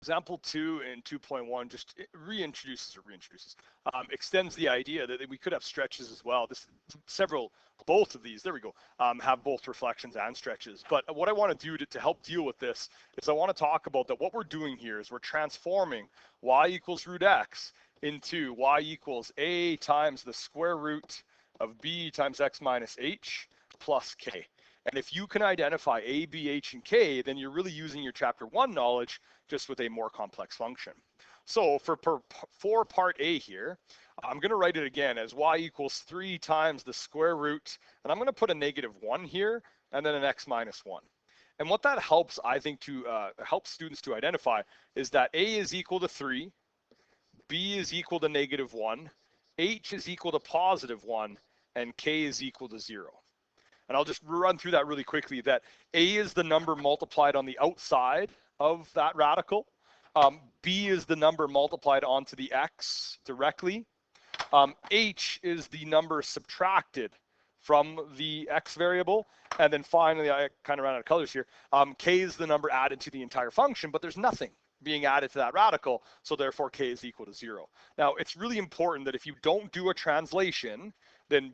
Example 2 in 2.1 just extends the idea that we could have stretches as well. Both of these, there we go, have both reflections and stretches. But what I want to do to help deal with this is I want to talk about that what we're doing here is we're transforming y equals root x into y equals a times the square root of b times x minus h plus k. And if you can identify a, b, h, and k, then you're really using your chapter 1 knowledge just with a more complex function. So for part A here, I'm going to write it again as y equals 3 times the square root, and I'm going to put a -1 here, and then an x minus 1. And what that helps, I think, to help students to identify is that a is equal to 3, b is equal to -1, h is equal to +1, and k is equal to 0. And I'll just run through that really quickly, that a is the number multiplied on the outside of that radical. B is the number multiplied onto the x directly. H is the number subtracted from the x variable. And then finally, I kind of ran out of colors here, k is the number added to the entire function, but there's nothing being added to that radical, so therefore k is equal to 0. Now, it's really important that if you don't do a translation, then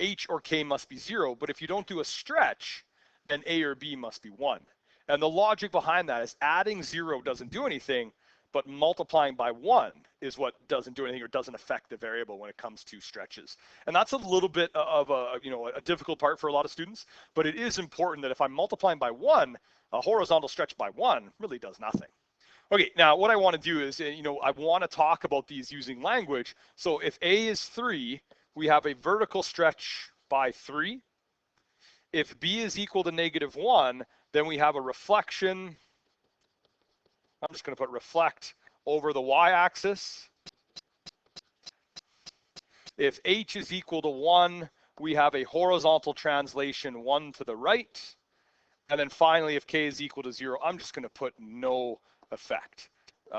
h or k must be 0, but if you don't do a stretch, then a or b must be 1. And the logic behind that is adding 0 doesn't do anything, but multiplying by 1 is what doesn't do anything or doesn't affect the variable when it comes to stretches. And that's a little bit of a difficult part for a lot of students, but it is important that if I'm multiplying by 1, a horizontal stretch by 1 really does nothing. Okay, now what I want to do is, I want to talk about these using language. So if a is 3, we have a vertical stretch by 3. If b is equal to -1, then we have a reflection. I'm just going to put reflect over the y-axis. If h is equal to 1, we have a horizontal translation 1 to the right. And then finally, if k is equal to 0, I'm just going to put no effect.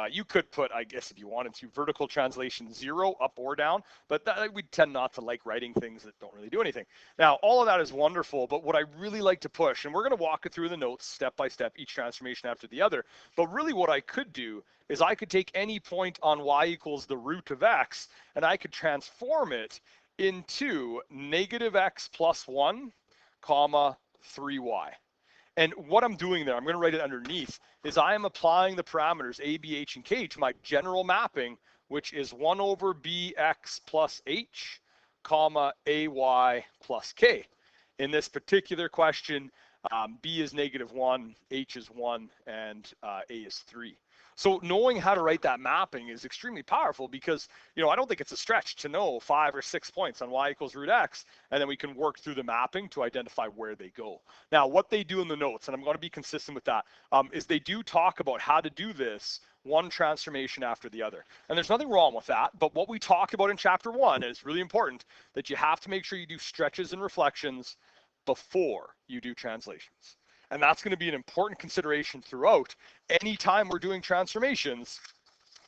You could put, I guess, if you wanted to, vertical translation 0 up or down, but we tend not to like writing things that don't really do anything. Now, all of that is wonderful, but what I really like to push, and we're going to walk it through the notes step by step, each transformation after the other, but really what I could do is I could take any point on y equals the root of x, and I could transform it into -x plus 1, comma 3y. And what I'm doing there, I'm going to write it underneath, is I am applying the parameters a, b, h, and k to my general mapping, which is 1 over bx plus h, comma ay plus k. In this particular question, b is -1, h is 1, and a is 3. So knowing how to write that mapping is extremely powerful because, I don't think it's a stretch to know 5 or 6 points on y equals root x, and then we can work through the mapping to identify where they go. Now, what they do in the notes, and I'm going to be consistent with that, is they do talk about how to do this one transformation after the other. And there's nothing wrong with that, but what we talk about in chapter 1 is really important, that you have to make sure you do stretches and reflections before you do translations. And that's going to be an important consideration throughout. Anytime we're doing transformations,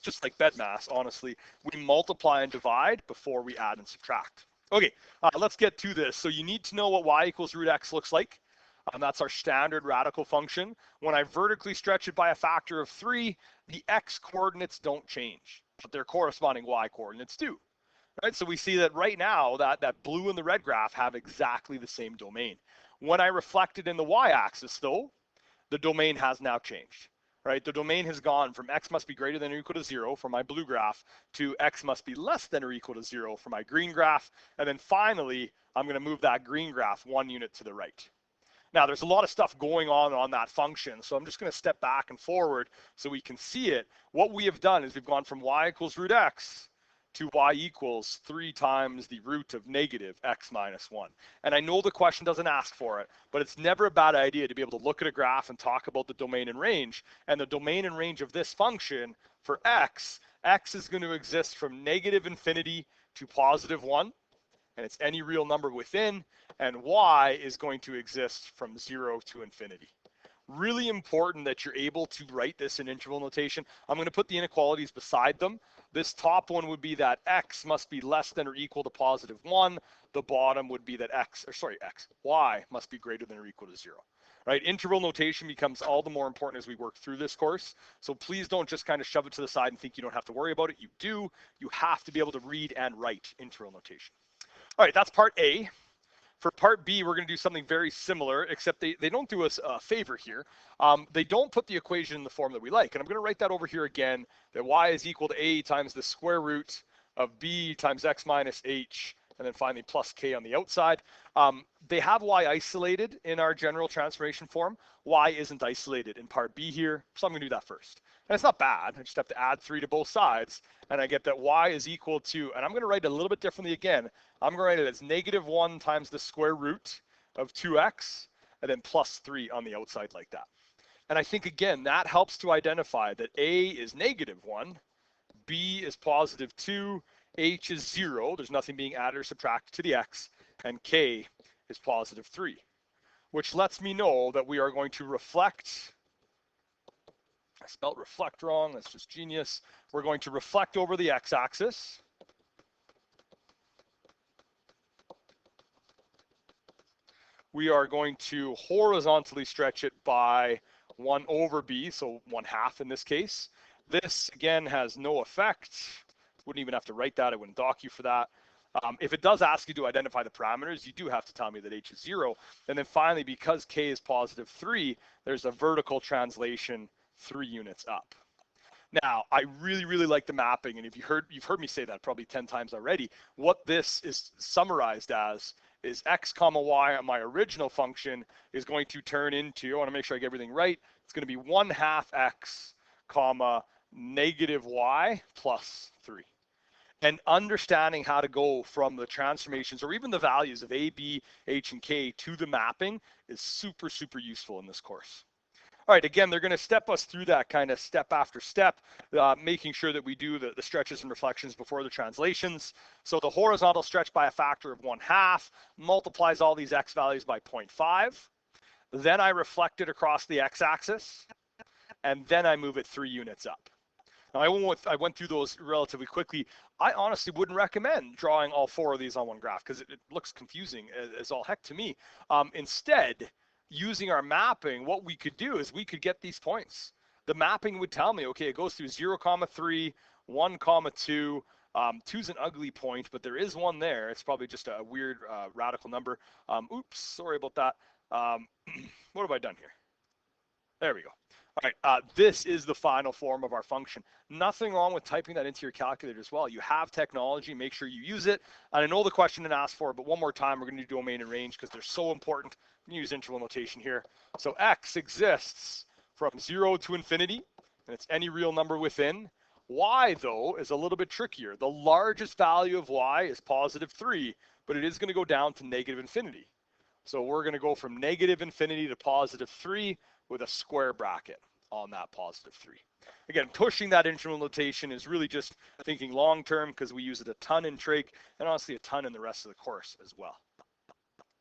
just like BEDMAS, honestly, we multiply and divide before we add and subtract. Okay, let's get to this. So you need to know what y equals root x looks like. That's our standard radical function. When I vertically stretch it by a factor of 3, the x coordinates don't change, but their corresponding y coordinates do. Right, so we see that right now that blue and the red graph have exactly the same domain. When I reflect it in the y-axis, though, the domain has now changed. Right, the domain has gone from x must be greater than or equal to 0 for my blue graph to x must be less than or equal to 0 for my green graph. And then finally, I'm going to move that green graph 1 unit to the right. Now, there's a lot of stuff going on that function, so I'm just going to step back and forward so we can see it. What we have done is we've gone from y equals root x to y equals 3 times the root of -x minus 1. And I know the question doesn't ask for it, but it's never a bad idea to be able to look at a graph and talk about the domain and range. And the domain and range of this function for x is going to exist from -infinity to +1, and it's any real number within, and y is going to exist from 0 to infinity. Really important that you're able to write this in interval notation. I'm going to put the inequalities beside them. This top one would be that x must be less than or equal to +1. The bottom would be that y must be greater than or equal to 0. right? Interval notation becomes all the more important as we work through this course. So please don't just kind of shove it to the side and think you don't have to worry about it. You do. You have to be able to read and write interval notation. All right, that's part A. For part B, we're going to do something very similar, except they don't do us a favor here. They don't put the equation in the form that we like. And I'm going to write that over here again, that y is equal to a times the square root of b times x minus h, and then finally plus k on the outside. They have y isolated in our general transformation form. Y isn't isolated in part B here, so I'm going to do that first. And it's not bad. I just have to add 3 to both sides, and I get that y is equal to, and I'm going to write it a little bit differently again. I'm going to write it as negative 1 times the square root of 2x, and then plus 3 on the outside like that. And I think, again, that helps to identify that a is negative 1, b is positive 2, h is 0, there's nothing being added or subtracted to the x, and k is positive 3, which lets me know that we are going to reflect. I spelled reflect wrong, that's just genius. We're going to reflect over the x-axis. We are going to horizontally stretch it by 1 over b, so 1/2 in this case. This, again, has no effect. Wouldn't even have to write that. I wouldn't dock you for that. If it does ask you to identify the parameters, you do have to tell me that h is 0. And then finally, because k is positive 3, there's a vertical translation 3 units up. Now, I really, really like the mapping, and if you've heard me say that probably 10 times already. What this is summarized as is x comma y on my original function is going to turn into, I want to make sure I get everything right, it's going to be 1/2 x comma negative y plus 3. And understanding how to go from the transformations or even the values of a, b, h, and k to the mapping is super, super useful in this course. All right, again, they're going to step us through that kind of step after step, making sure that we do the stretches and reflections before the translations. So the horizontal stretch by a factor of 1/2 multiplies all these x values by 0.5. Then I reflect it across the x-axis, and then I move it 3 units up. Now, I went through those relatively quickly. I honestly wouldn't recommend drawing all 4 of these on one graph because it looks confusing as all heck to me. Instead, using our mapping, what we could do is we could get these points. The mapping would tell me, okay, it goes through 0, 3, 1, 2. 2's an ugly point, but there is one there. It's probably just a weird radical number. Oops, sorry about that. What have I done here? There we go. All right, this is the final form of our function. Nothing wrong with typing that into your calculator as well. You have technology, make sure you use it. And I know the question didn't ask for it, but one more time, we're going to do domain and range because they're so important. I'm going to use interval notation here. So x exists from 0 to infinity, and it's any real number within. Y, though, is a little bit trickier. The largest value of y is positive 3, but it is going to go down to negative infinity. So we're going to go from negative infinity to positive 3 with a square bracket on that positive 3. Again, pushing that interval notation is really just thinking long-term because we use it a ton in trig and honestly a ton in the rest of the course as well.